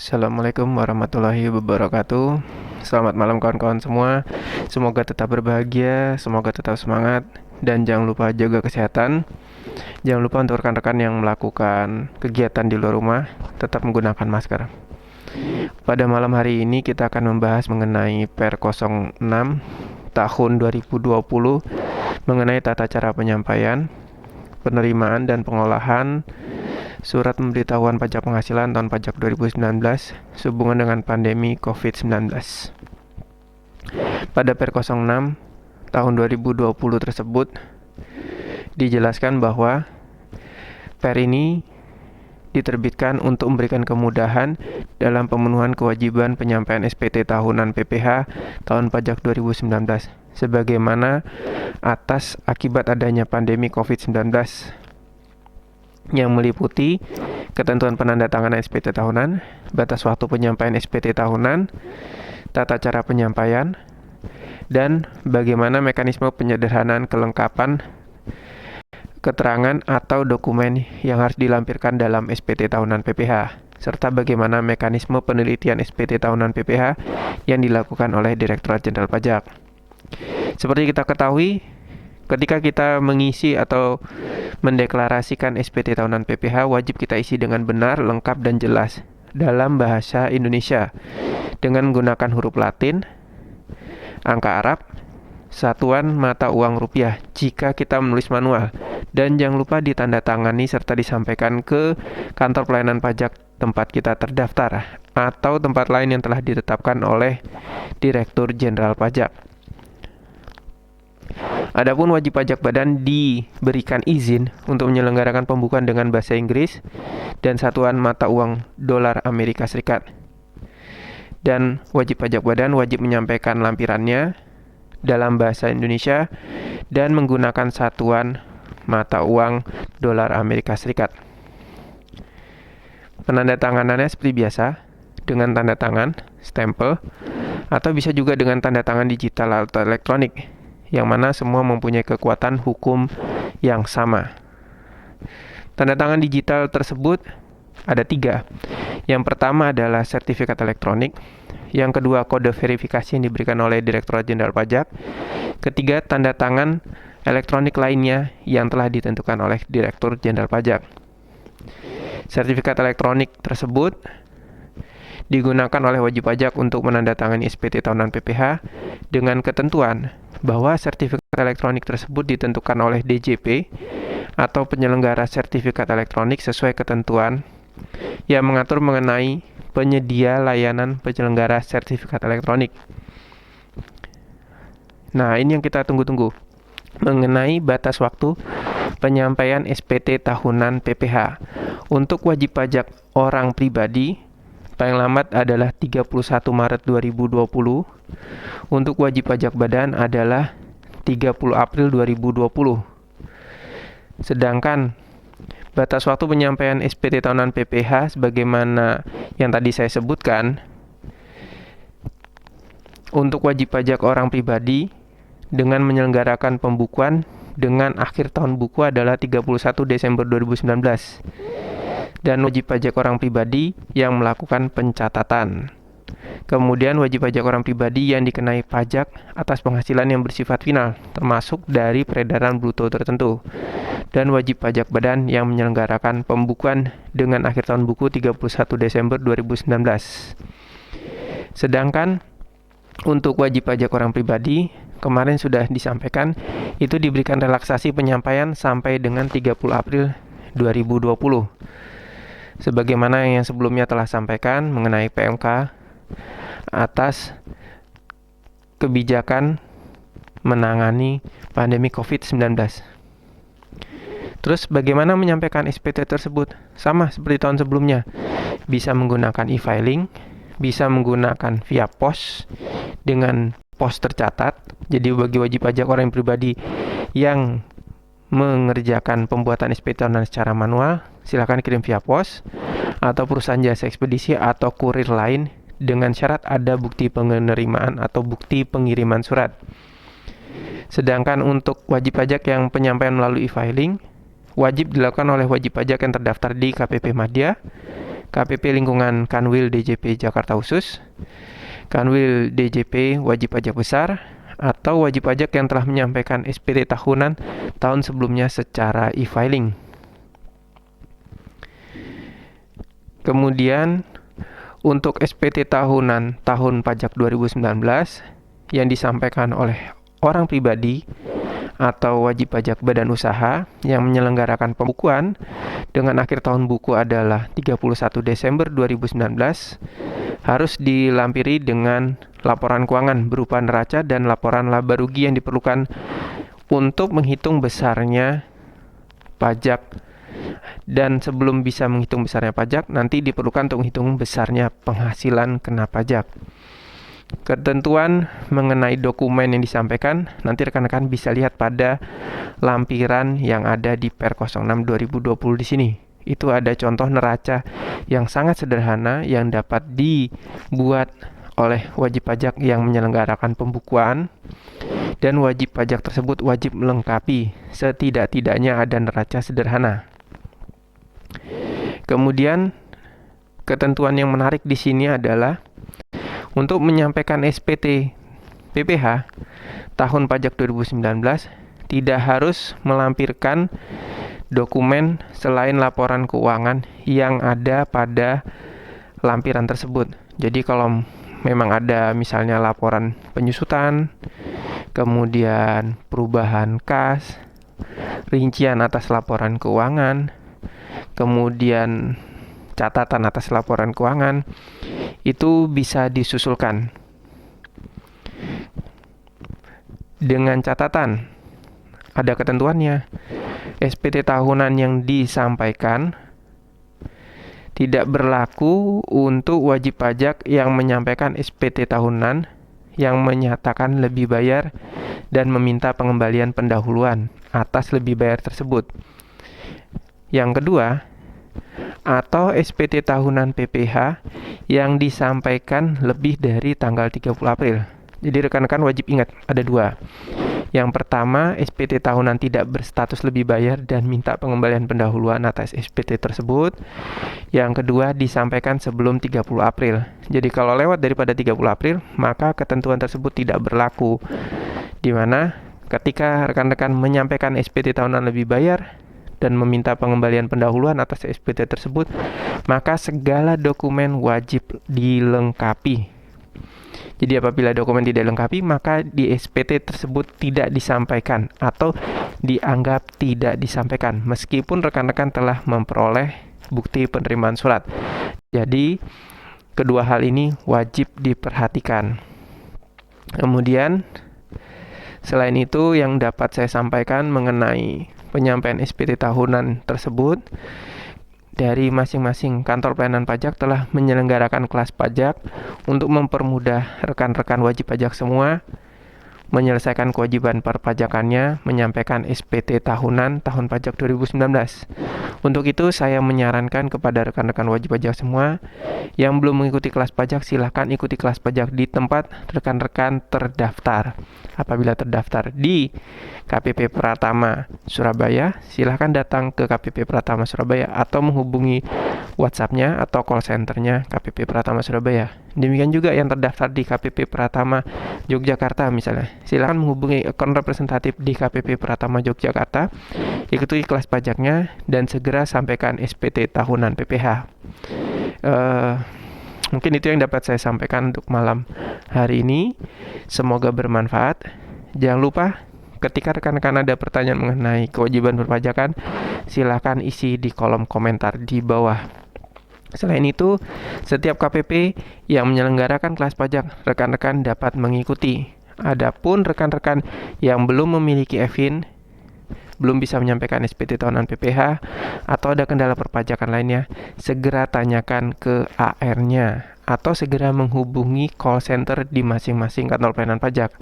Assalamualaikum warahmatullahi wabarakatuh. Selamat malam kawan-kawan semua. Semoga tetap berbahagia, semoga tetap semangat, dan jangan lupa jaga kesehatan. Jangan lupa untuk rekan-rekan yang melakukan kegiatan di luar rumah, tetap menggunakan masker. Pada malam hari ini kita akan membahas mengenai Per 06 tahun 2020 mengenai tata cara penyampaian, penerimaan dan pengolahan Surat Pemberitahuan Pajak Penghasilan tahun pajak 2019 sehubungan dengan pandemi COVID-19. Pada Per 06 tahun 2020 tersebut dijelaskan bahwa Per ini diterbitkan untuk memberikan kemudahan dalam pemenuhan kewajiban penyampaian SPT tahunan PPh tahun pajak 2019 sebagaimana atas akibat adanya pandemi COVID-19 yang meliputi ketentuan penandatanganan SPT tahunan, batas waktu penyampaian SPT tahunan, tata cara penyampaian, dan bagaimana mekanisme penyederhanaan kelengkapan keterangan atau dokumen yang harus dilampirkan dalam SPT tahunan PPh, serta bagaimana mekanisme penelitian SPT tahunan PPh yang dilakukan oleh Direktorat Jenderal Pajak. Seperti kita ketahui, ketika kita mengisi atau mendeklarasikan SPT tahunan PPh, wajib kita isi dengan benar, lengkap, dan jelas dalam bahasa Indonesia dengan menggunakan huruf Latin, angka Arab, satuan mata uang rupiah jika kita menulis manual, dan jangan lupa ditandatangani serta disampaikan ke kantor pelayanan pajak tempat kita terdaftar atau tempat lain yang telah ditetapkan oleh Direktur Jenderal Pajak. Adapun wajib pajak badan diberikan izin untuk menyelenggarakan pembukuan dengan bahasa Inggris dan satuan mata uang dolar Amerika Serikat. Dan wajib pajak badan wajib menyampaikan lampirannya dalam bahasa Indonesia dan menggunakan satuan mata uang dolar Amerika Serikat. Penandatanganannya seperti biasa dengan tanda tangan, stempel, atau bisa juga dengan tanda tangan digital atau elektronik, yang mana semua mempunyai kekuatan hukum yang sama. Tanda tangan digital tersebut ada 3. Yang pertama adalah sertifikat elektronik. Yang kedua, kode verifikasi yang diberikan oleh Direktorat Jenderal Pajak. Ketiga, tanda tangan elektronik lainnya yang telah ditentukan oleh Direktur Jenderal Pajak. Sertifikat elektronik tersebut digunakan oleh wajib pajak untuk menandatangani SPT tahunan PPh dengan ketentuan bahwa sertifikat elektronik tersebut ditentukan oleh DJP atau penyelenggara sertifikat elektronik sesuai ketentuan yang mengatur mengenai penyedia layanan penyelenggara sertifikat elektronik. Nah, ini yang kita tunggu-tunggu mengenai batas waktu penyampaian SPT tahunan PPh. Untuk wajib pajak orang pribadi paling lambat adalah 31 Maret 2020. Untuk wajib pajak badan adalah 30 April 2020. Sedangkan batas waktu penyampaian SPT tahunan PPh sebagaimana yang tadi saya sebutkan, untuk wajib pajak orang pribadi dengan menyelenggarakan pembukuan dengan akhir tahun buku adalah 31 Desember 2019. Dan wajib pajak orang pribadi yang melakukan pencatatan. Kemudian wajib pajak orang pribadi yang dikenai pajak atas penghasilan yang bersifat final, termasuk dari peredaran bruto tertentu. Dan wajib pajak badan yang menyelenggarakan pembukuan dengan akhir tahun buku 31 Desember 2019. Sedangkan untuk wajib pajak orang pribadi, kemarin sudah disampaikan, itu diberikan relaksasi penyampaian sampai dengan 30 April 2020. Sebagaimana yang sebelumnya telah sampaikan mengenai PMK atas kebijakan menangani pandemi COVID-19. Terus bagaimana menyampaikan SPT tersebut? Sama seperti tahun sebelumnya. Bisa menggunakan e-filing, bisa menggunakan via pos dengan pos tercatat. Jadi bagi wajib pajak orang pribadi yang mengerjakan pembuatan SPT tahunan secara manual, silakan kirim via pos atau perusahaan jasa ekspedisi atau kurir lain dengan syarat ada bukti penerimaan atau bukti pengiriman surat. Sedangkan untuk wajib pajak yang penyampaian melalui e-filing, wajib dilakukan oleh wajib pajak yang terdaftar di KPP Madya, KPP Lingkungan Kanwil DJP Jakarta Khusus, Kanwil DJP Wajib Pajak Besar, atau wajib pajak yang telah menyampaikan SPT tahunan tahun sebelumnya secara e-filing. Kemudian untuk SPT tahunan tahun pajak 2019 yang disampaikan oleh orang pribadi atau wajib pajak badan usaha yang menyelenggarakan pembukuan dengan akhir tahun buku adalah 31 Desember 2019 harus dilampiri dengan laporan keuangan berupa neraca dan laporan laba rugi yang diperlukan untuk menghitung besarnya pajak. Dan sebelum bisa menghitung besarnya pajak, nanti diperlukan untuk menghitung besarnya penghasilan kena pajak. Ketentuan mengenai dokumen yang disampaikan nanti rekan-rekan bisa lihat pada lampiran yang ada di Per 06 2020 di sini. Itu ada contoh neraca yang sangat sederhana yang dapat dibuat oleh wajib pajak yang menyelenggarakan pembukuan, dan wajib pajak tersebut wajib melengkapi setidak-tidaknya ada neraca sederhana. Kemudian ketentuan yang menarik di sini adalah untuk menyampaikan SPT PPh tahun pajak 2019 tidak harus melampirkan dokumen selain laporan keuangan yang ada pada lampiran tersebut. Jadi kalau memang ada misalnya laporan penyusutan, kemudian perubahan kas, rincian atas laporan keuangan, kemudian catatan atas laporan keuangan, itu bisa disusulkan dengan catatan. Ada ketentuannya. SPT tahunan yang disampaikan tidak berlaku untuk wajib pajak yang menyampaikan SPT tahunan yang menyatakan lebih bayar dan meminta pengembalian pendahuluan atas lebih bayar tersebut. Yang kedua, atau SPT tahunan PPh yang disampaikan lebih dari tanggal 30 April. Jadi rekan-rekan wajib ingat, ada dua. Yang pertama, SPT tahunan tidak berstatus lebih bayar dan minta pengembalian pendahuluan atas SPT tersebut. Yang kedua, disampaikan sebelum 30 April. Jadi kalau lewat daripada 30 April, maka ketentuan tersebut tidak berlaku. Di mana ketika rekan-rekan menyampaikan SPT tahunan lebih bayar dan meminta pengembalian pendahuluan atas SPT tersebut, maka segala dokumen wajib dilengkapi. Jadi apabila dokumen tidak dilengkapi, maka di SPT tersebut tidak disampaikan atau dianggap tidak disampaikan, meskipun rekan-rekan telah memperoleh bukti penerimaan surat. Jadi kedua hal ini wajib diperhatikan. Kemudian selain itu yang dapat saya sampaikan mengenai penyampaian SPT tahunan tersebut, dari masing-masing kantor pelayanan pajak telah menyelenggarakan kelas pajak untuk mempermudah rekan-rekan wajib pajak semua menyelesaikan kewajiban perpajakannya menyampaikan SPT tahunan tahun pajak 2019. Untuk itu saya menyarankan kepada rekan-rekan wajib pajak semua yang belum mengikuti kelas pajak, silahkan ikuti kelas pajak di tempat rekan-rekan terdaftar. Apabila terdaftar di KPP Pratama Surabaya, silahkan datang ke KPP Pratama Surabaya atau menghubungi WhatsApp-nya atau call center-nya KPP Pratama Surabaya. Demikian juga yang terdaftar di KPP Pratama Yogyakarta misalnya, silakan menghubungi akun representatif di KPP Pratama Yogyakarta, ikuti kelas pajaknya, dan segera sampaikan SPT tahunan PPh. Mungkin itu yang dapat saya sampaikan untuk malam hari ini. Semoga bermanfaat. Jangan lupa, ketika rekan-rekan ada pertanyaan mengenai kewajiban perpajakan, silakan isi di kolom komentar di bawah. Selain itu, setiap KPP yang menyelenggarakan kelas pajak, rekan-rekan dapat mengikuti. Adapun rekan-rekan yang belum memiliki EVIN, belum bisa menyampaikan SPT tahunan PPh, atau ada kendala perpajakan lainnya, segera tanyakan ke AR-nya atau segera menghubungi call center di masing-masing kantor pelayanan pajak.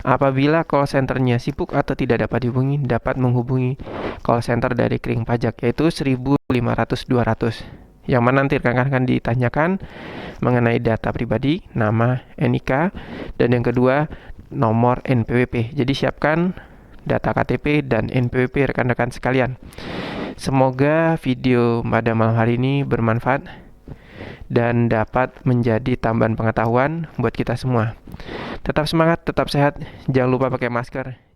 Apabila call center-nya sibuk atau tidak dapat dihubungi, dapat menghubungi call center dari Kering Pajak, yaitu 1500-200. Yang mana nanti akan ditanyakan mengenai data pribadi, nama, NIK, dan yang kedua nomor NPWP. Jadi siapkan data KTP dan NPWP rekan-rekan sekalian. Semoga video pada malam hari ini bermanfaat. dan dapat menjadi tambahan pengetahuan buat kita semua. Tetap semangat, tetap sehat, jangan lupa pakai masker.